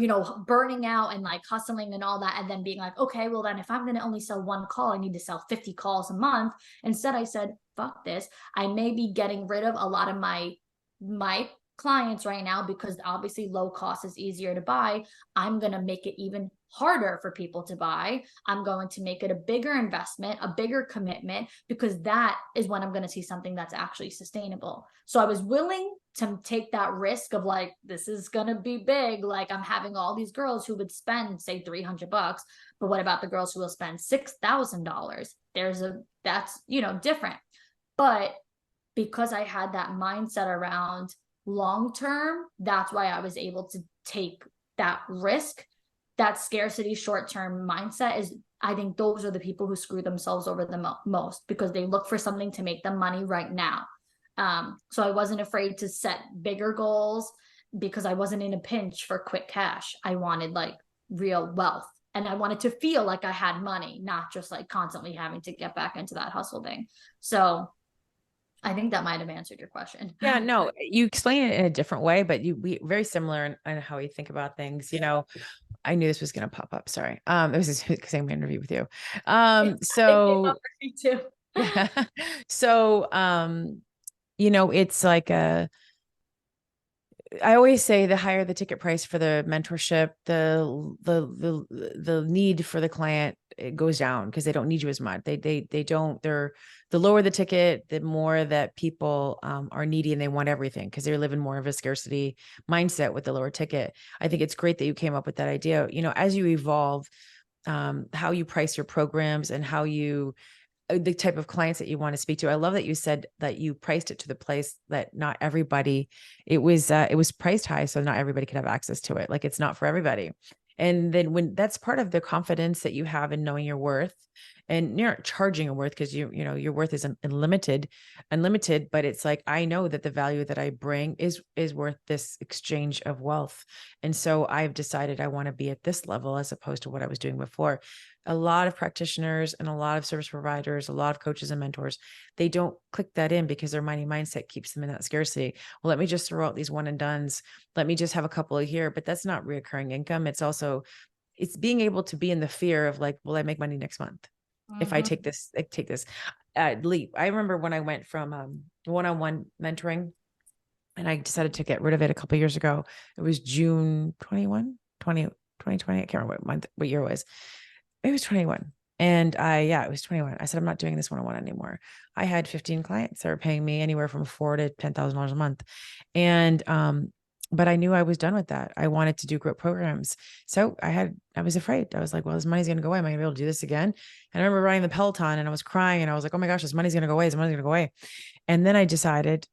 burning out and like hustling and all that, and then being like, okay, well, then if I'm going to only sell 1 call, I need to sell 50 calls a month. Instead, I said, fuck this. I may be getting rid of a lot of my clients right now because obviously low cost is easier to buy. I'm going to make it even harder for people to buy. I'm going to make it a bigger investment, a bigger commitment, because that is when I'm going to see something that's actually sustainable. So I was willing to take that risk of like, this is going to be big. Like, I'm having all these girls who would spend say $300, but what about the girls who will spend $6,000? That's different. But because I had that mindset around long term, that's why I was able to take that risk. That scarcity short term mindset is, I think those are the people who screw themselves over the most, because they look for something to make them money right now. So I wasn't afraid to set bigger goals because I wasn't in a pinch for quick cash. I wanted like real wealth, and I wanted to feel like I had money, not just like constantly having to get back into that hustle thing. So I think that might have answered your question. Yeah, no, you explain it in a different way, but we very similar in how we think about things. I knew this was going to pop up. Sorry. It was the same interview with you. So Me too. yeah. So, it's like I always say the higher the ticket price for the mentorship, the need for the client, it goes down because they don't need you as much. The lower the ticket, the more that people are needy and they want everything because they're living more of a scarcity mindset with the lower ticket. I think it's great that you came up with that idea. As you evolve, how you price your programs and how you the type of clients that you want to speak to. I love that you said that you priced it to the place that not everybody, it was priced high. So not everybody could have access to it. Like, it's not for everybody. And then when that's part of the confidence that you have in knowing your worth, and you're not charging a worth because your worth is unlimited, but it's like, I know that the value that I bring is worth this exchange of wealth. And so I've decided I want to be at this level as opposed to what I was doing before. A lot of practitioners and a lot of service providers, a lot of coaches and mentors, they don't click that in because their money mindset keeps them in that scarcity. Well, let me just throw out these one and dones. Let me just have a couple of here, but that's not reoccurring income. It's being able to be in the fear of like, will I make money next month? If I take this leap. I remember when I went from one-on-one mentoring, and I decided to get rid of it a couple of years ago. It was June 2020. I can't remember what month, what year it was. It was 21. And it was 21. I said, I'm not doing this one-on-one anymore. I had 15 clients that were paying me anywhere from $4,000 to $10,000 a month. And, but I knew I was done with that. I wanted to do group programs. So I was afraid. I was like, well, this money's going to go away. Am I going to be able to do this again? And I remember riding the Peloton and I was crying and I was like, oh my gosh, this money's going to go away. This money's going to go away. And then I decided,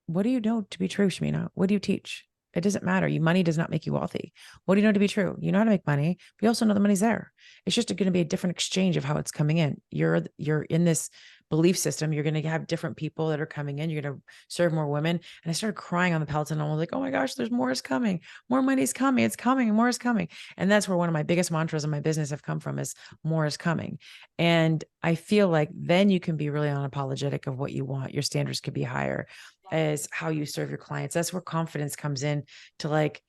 what do you know to be true, Shamina? What do you teach? It doesn't matter. Money does not make you wealthy. What do you know to be true? You know how to make money, but you also know the money's there. It's just going to be a different exchange of how it's coming in. You're in this belief system. You're going to have different people that are coming in. You're going to serve more women. And I started crying on the Peloton. And I was like, oh my gosh, there's more is coming. More money's coming. It's coming and more is coming. And that's where one of my biggest mantras in my business have come from is more is coming. And I feel like then you can be really unapologetic of what you want. Your standards could be higher as how you serve your clients. That's where confidence comes in to like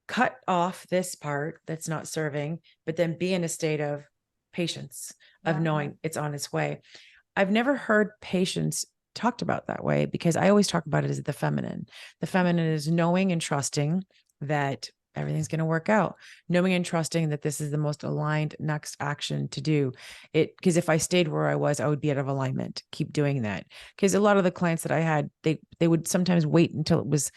cut off this part that's not serving, but then be in a state of patience, of knowing it's on its way. I've never heard patience talked about that way because I always talk about it as the feminine. The feminine is knowing and trusting that everything's going to work out, knowing and trusting that this is the most aligned next action to do it. Because if I stayed where I was, I would be out of alignment. Keep doing that. Because a lot of the clients that I had, they would sometimes wait until it was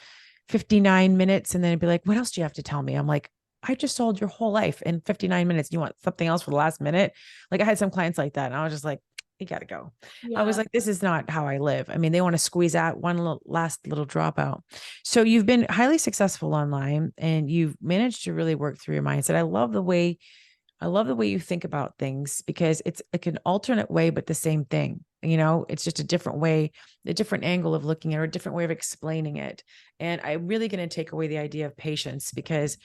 59 minutes. And then it'd be like, what else do you have to tell me? I'm like, I just sold your whole life in 59 minutes. You want something else for the last minute? Like I had some clients like that. And I was just like, you got to go. I was Yeah. like, this is not how I live. I mean, they want to squeeze out one last little dropout. So you've been highly successful online and you've managed to really work through your mindset. I love the way you think about things because it's like an alternate way, but the same thing. It's just a different way, a different angle of looking at it, or a different way of explaining it. And I'm really going to take away the idea of patience because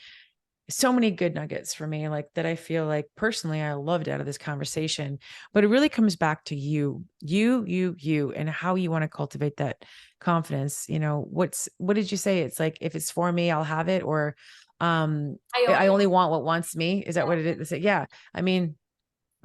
so many good nuggets for me, like that I feel like personally I loved out of this conversation. But it really comes back to you, and how you want to cultivate that confidence. What did you say? It's like, if it's for me, I'll have it, or I I only only want what wants me. Is that Yeah. what it is? Yeah. I mean,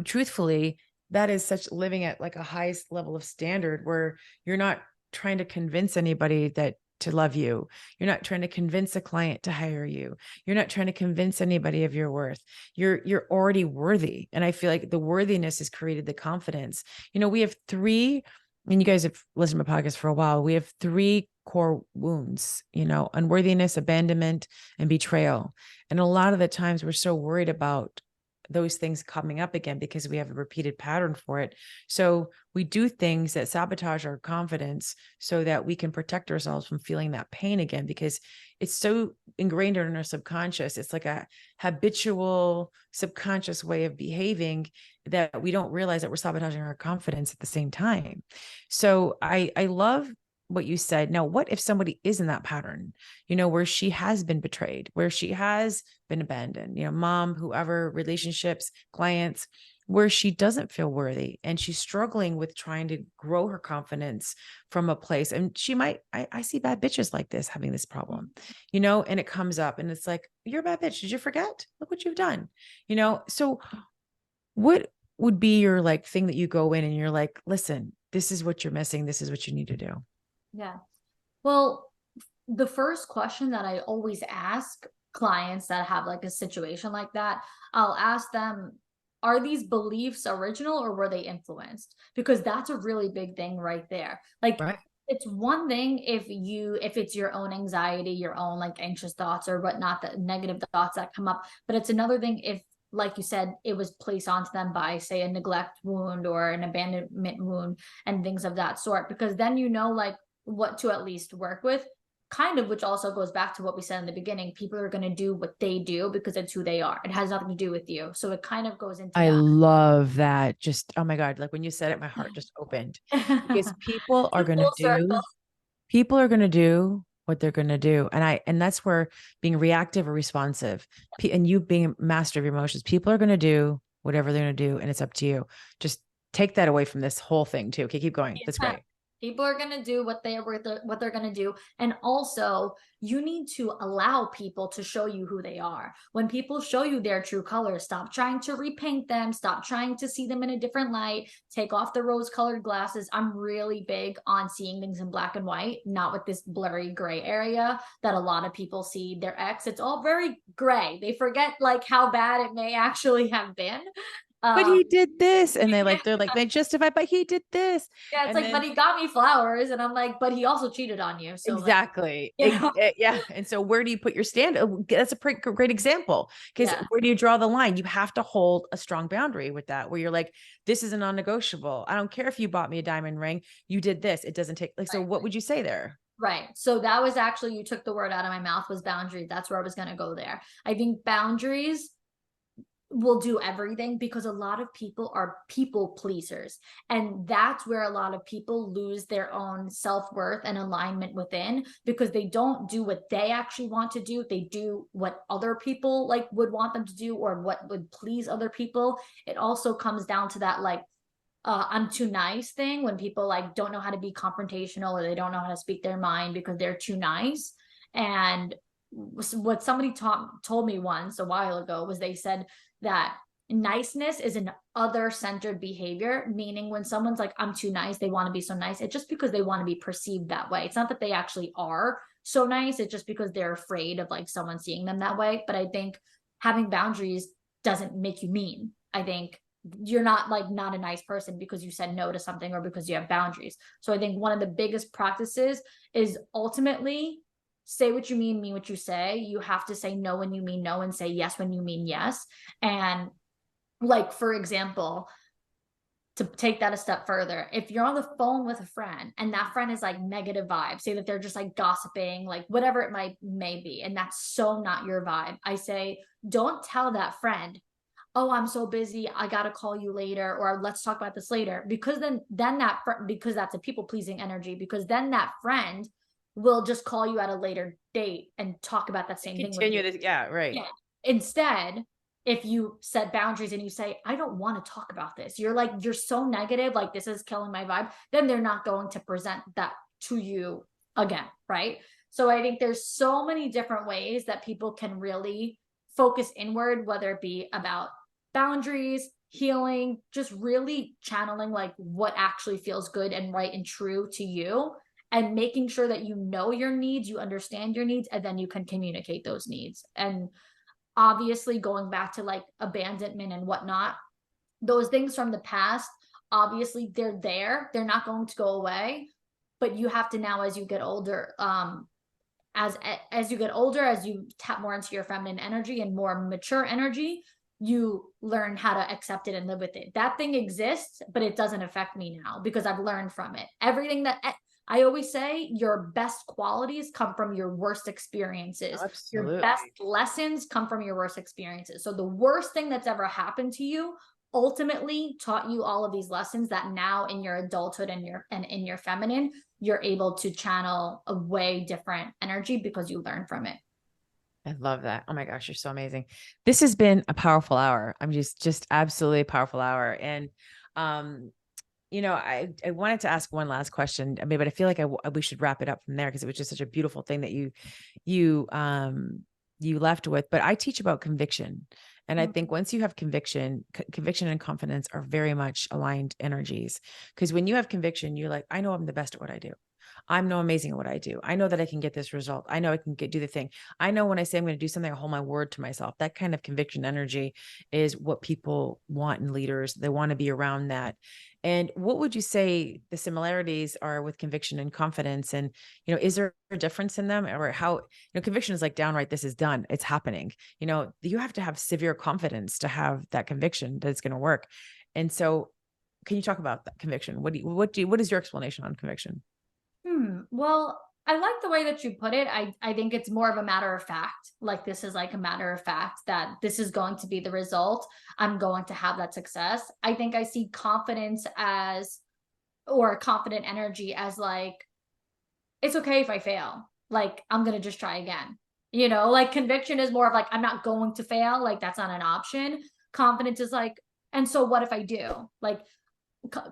truthfully, that is such living at like a highest level of standard where you're not trying to convince anybody that to love you. You're not trying to convince a client to hire you. You're not trying to convince anybody of your worth. You're already worthy. And I feel like the worthiness has created the confidence. We have three, and you guys have listened to my podcast for a while. We have three core wounds, unworthiness, abandonment, and betrayal. And a lot of the times we're so worried about those things coming up again because we have a repeated pattern for it. So we do things that sabotage our confidence so that we can protect ourselves from feeling that pain again, because it's so ingrained in our subconscious. It's like a habitual subconscious way of behaving that we don't realize that we're sabotaging our confidence at the same time. So I love what you said. Now, what if somebody is in that pattern, where she has been betrayed, where she has been abandoned, mom, whoever, relationships, clients, where she doesn't feel worthy and she's struggling with trying to grow her confidence from a place. And she might, I see bad bitches like this having this problem, and it comes up and it's like, you're a bad bitch. Did you forget? Look what you've done, So what would be your like thing that you go in and you're like, listen, this is what you're missing. This is what you need to do. Yeah. Well, the first question that I always ask clients that have like a situation like that, I'll ask them, are these beliefs original or were they influenced? Because that's a really big thing right there. Like, Right. it's one thing if it's your own anxiety, your own like anxious thoughts or whatnot, the negative thoughts that come up, but it's another thing if, like you said, it was placed onto them by, say, a neglect wound or an abandonment wound and things of that sort, because then like what to at least work with, kind of, which also goes back to what we said in the beginning. People are going to do what they do because it's who they are. It has nothing to do with you. So it kind of goes into I that. love that. Just, oh my God, like when you said it, my heart just opened because The full circle. people are going to do what they're going to do. And that's where being reactive or responsive and you being a master of your emotions, people are going to do whatever they're going to do. And it's up to you. Just take that away from this whole thing too. Okay. Keep going. That's Yeah. great. People are going to do what they're going to do. And also, you need to allow people to show you who they are. When people show you their true colors, stop trying to repaint them, stop trying to see them in a different light, take off the rose-colored glasses. I'm really big on seeing things in black and white, not with this blurry gray area that a lot of people see their ex. It's all very gray. They forget like how bad it may actually have been. But Um, he did this. And they justify, but he did this. Yeah, it's And like, but then he got me flowers, and I'm like, but he also cheated on you. So like, exactly. you know, Yeah. And so where do you put your stand? That's a pretty great example because yeah, where do you draw the line? You have to hold a strong boundary with that where you're like, this is a non-negotiable. I don't care if you bought me a diamond ring. You did this. It doesn't take like, so right, what would you say there? right. So that was actually, you took the word out of my mouth, was boundaries. That's where I was gonna go there. I think boundaries will do everything because a lot of people are people pleasers, and that's where a lot of people lose their own self-worth and alignment within, because they don't do what they actually want to do. They do what other people like would want them to do or what would please other people. It also comes down to that like I'm too nice thing, when people like don't know how to be confrontational or they don't know how to speak their mind because they're too nice. And what somebody told me once a while ago was, they said that niceness is an other centered behavior, meaning when someone's like, I'm too nice, they want to be so nice, it's just because they want to be perceived that way. It's not that they actually are so nice, it's just because they're afraid of like someone seeing them that way. But I think having boundaries doesn't make you mean. I think you're not like not a nice person because you said no to something or because you have boundaries. So I think one of the biggest practices is ultimately say what you mean what you say. You have to say no when you mean no and say yes when you mean yes. And like, for example, to take that a step further, if you're on the phone with a friend and that friend is like negative vibe, say that they're just like gossiping, like whatever it may be, and that's so not your vibe, I say, don't tell that friend, oh, I'm so busy, I gotta call you later, or let's talk about this later, because then that because that's a people pleasing energy, because then that friend will just call you at a later date and talk about that same thing with you. Continue to, yeah, right. Yeah. Instead, if you set boundaries and you say, I don't want to talk about this, you're like, you're so negative, like this is killing my vibe, then they're not going to present that to you again. Right. So I think there's so many different ways that people can really focus inward, whether it be about boundaries, healing, just really channeling like what actually feels good and right and true to you, and making sure that you know your needs, you understand your needs, and then you can communicate those needs. And obviously, going back to like abandonment and whatnot, those things from the past, obviously they're there, they're not going to go away, but you have to now, as you get older, as you get older, as you tap more into your feminine energy and more mature energy, you learn how to accept it and live with it. That thing exists, but it doesn't affect me now because I've learned from it. Everything that I always say, your best qualities come from your worst experiences. Absolutely. Your best lessons come from your worst experiences. So the worst thing that's ever happened to you ultimately taught you all of these lessons that now in your adulthood and in your feminine, you're able to channel a way different energy because you learn from it. I love that. Oh my gosh, you're so amazing. This has been a powerful hour. I'm just absolutely a powerful hour. And, I wanted to ask one last question, I mean, but I feel like we should wrap it up from there because it was just such a beautiful thing that you left with. But I teach about conviction. And I think once you have conviction and confidence are very much aligned energies. Because when you have conviction, you're like, I know I'm the best at what I do. I'm no amazing at what I do. I know that I can get this result. I know I can do the thing. I know when I say I'm going to do something, I hold my word to myself. That kind of conviction energy is what people want in leaders. They want to be around that. And what would you say the similarities are with conviction and confidence? And, is there a difference in them, or how, conviction is like downright, this is done, it's happening. You have to have severe confidence to have that conviction that it's going to work. And so can you talk about that conviction? What is your explanation on conviction? Well, I like the way that you put it. I think it's more of a matter of fact. Like this is like a matter of fact that this is going to be the result. I'm going to have that success. I think I see confidence or confident energy as like, it's okay if I fail. Like I'm going to just try again. Like conviction is more of like, I'm not going to fail. Like that's not an option. Confidence is like, and so what if I do? Like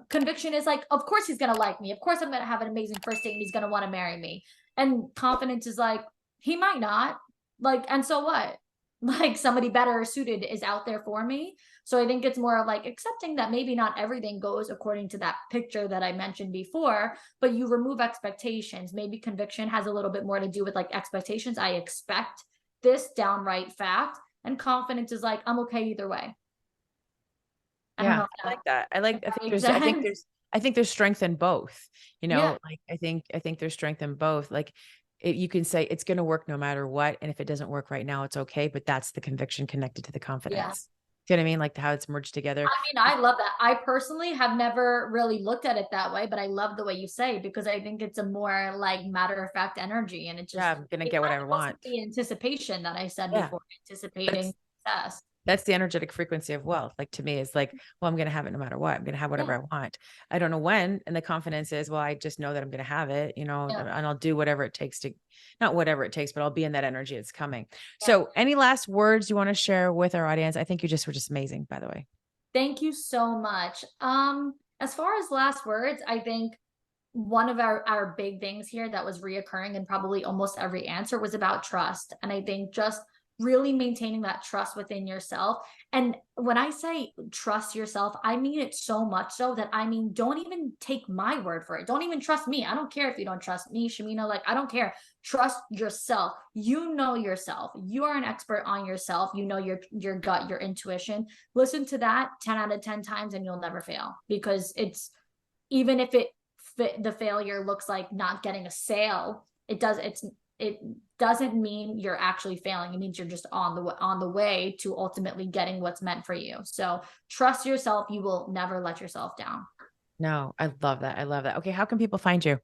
conviction is like, of course he's gonna like me, of course I'm gonna have an amazing first date and he's gonna want to marry me. And confidence is like, he might not, like, and so what? Like somebody better suited is out there for me. So I think it's more of like accepting that maybe not everything goes according to that picture that I mentioned before, but you remove expectations. Maybe conviction has a little bit more to do with like expectations. I expect this downright fact, and confidence is like, I'm okay either way. I don't Yeah, know if I like that. that makes sense. I think there's strength in both, Yeah. like I think there's strength in both. Like you can say it's going to work no matter what. And if it doesn't work right now, it's okay. But that's the conviction connected to the Yeah. confidence. Do you know what I mean? Like how it's merged together. I mean, I love that. I personally have never really looked at it that way, but I love the way you say it because I think it's a more like matter of fact energy. And Yeah, I'm going to it get what kind I of goes want. with the anticipation that I said Yeah. before, anticipating That's success. That's the energetic frequency of wealth. Like to me, is like, well, I'm going to have it no matter what. I'm going to have whatever Yeah. I want. I don't know when. And the confidence is, well, I just know that I'm going to have it, Yeah. and I'll do whatever it takes not whatever it takes, but I'll be in that energy. It's coming. Yeah. So any last words you want to share with our audience? I think you just were just amazing, by the way. Thank you so much. As far as last words, I think one of our big things here that was reoccurring in probably almost every answer was about trust. And I think just really maintaining that trust within yourself. And when I say trust yourself, I mean it so much so that I mean, don't even take my word for it. Don't even trust me. I don't care if you don't trust me, Shamina. Like, I don't care. Trust yourself. You know yourself. You are an expert on yourself. You know your gut, your intuition. Listen to that 10 out of 10 times and you'll never fail, because it's, even if the failure looks like not getting a sale, it's it doesn't mean you're actually failing. It means you're just on the way to ultimately getting what's meant for you. So trust yourself. You will never let yourself down. No, I love that. I love that. Okay. How can people find you?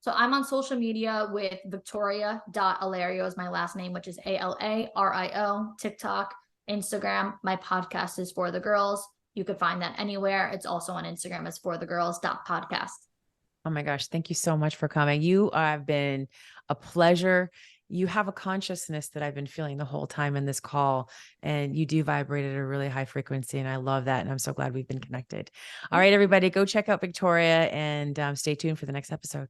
So I'm on social media with Victoria.Alario is my last name, which is Alario, TikTok, Instagram. My podcast is For the Girls. You could find that anywhere. It's also on Instagram as For the Girls.podcast. Oh my gosh. Thank you so much for coming. You have been a pleasure. You have a consciousness that I've been feeling the whole time in this call, and you do vibrate at a really high frequency. And I love that. And I'm so glad we've been connected. All right, everybody, go check out Victoria and stay tuned for the next episode.